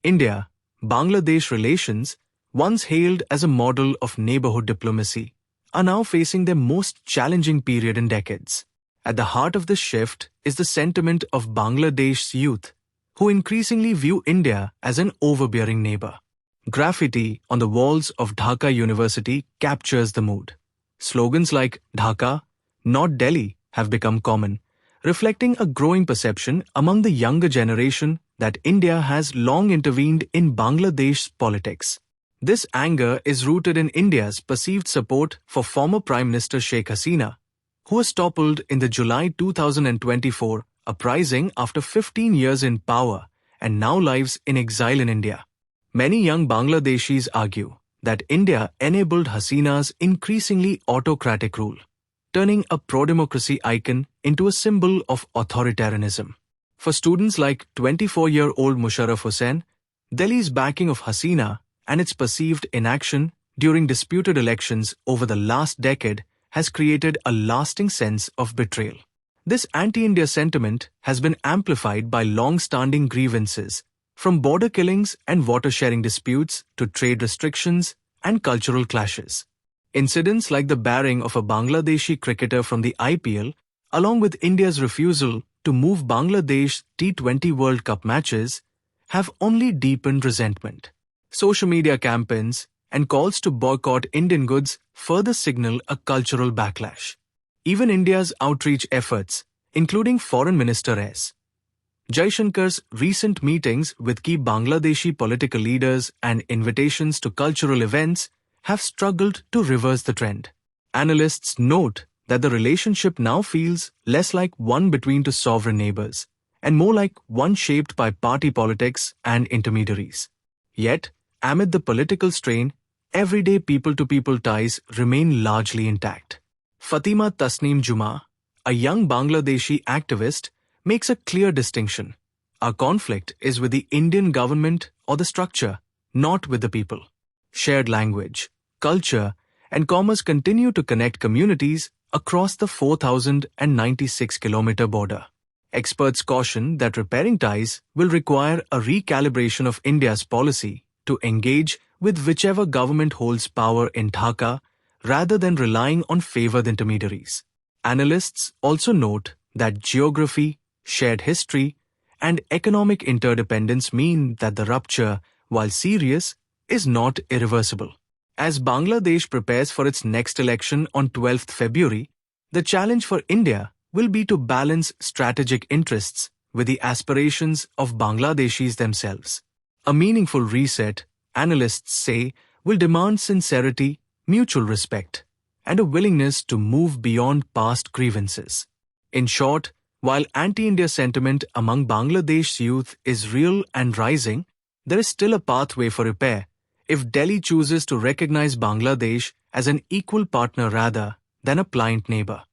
India, Bangladesh relations, once hailed as a model of neighborhood diplomacy, are now facing their most challenging period in decades. At the heart of this shift is the sentiment of Bangladesh's youth, who increasingly view India as an overbearing neighbor. Graffiti on the walls of Dhaka University captures the mood. Slogans like Dhaka, not Delhi, have become common, reflecting a growing perception among the younger generation that India has long intervened in Bangladesh's politics. This anger is rooted in India's perceived support for former Prime Minister Sheikh Hasina, who was toppled in the July 2024 uprising after 15 years in power and now lives in exile in India. Many young Bangladeshis argue that India enabled Hasina's increasingly autocratic rule, turning a pro-democracy icon into a symbol of authoritarianism. For students like 24-year-old Musharraf Hussain, Delhi's backing of Hasina and its perceived inaction during disputed elections over the last decade has created a lasting sense of betrayal. This anti-India sentiment has been amplified by long-standing grievances, from border killings and water-sharing disputes to trade restrictions and cultural clashes. Incidents like the barring of a Bangladeshi cricketer from the IPL, along with India's refusal to move Bangladesh T20 World Cup matches, have only deepened resentment. Social media campaigns and calls to boycott Indian goods further signal a cultural backlash. Even India's outreach efforts, including Foreign Minister S. Jaishankar's recent meetings with key Bangladeshi political leaders and invitations to cultural events, have struggled to reverse the trend. Analysts note that the relationship now feels less like one between two sovereign neighbors and more like one shaped by party politics and intermediaries. Yet, amid the political strain, everyday people-to-people ties remain largely intact. Fatima Tasneem Juma, a young Bangladeshi activist, makes a clear distinction. Our conflict is with the Indian government or the structure, not with the people. Shared language, culture, and commerce continue to connect communities across the 4,096-kilometer border. Experts caution that repairing ties will require a recalibration of India's policy to engage with whichever government holds power in Dhaka rather than relying on favored intermediaries. Analysts also note that geography, shared history, and economic interdependence mean that the rupture, while serious, is not irreversible. As Bangladesh prepares for its next election on 12th February, the challenge for India will be to balance strategic interests with the aspirations of Bangladeshis themselves. A meaningful reset, analysts say, will demand sincerity, mutual respect, and a willingness to move beyond past grievances. In short, while anti-India sentiment among Bangladesh's youth is real and rising, there is still a pathway for repair if Delhi chooses to recognize Bangladesh as an equal partner rather than a pliant neighbor.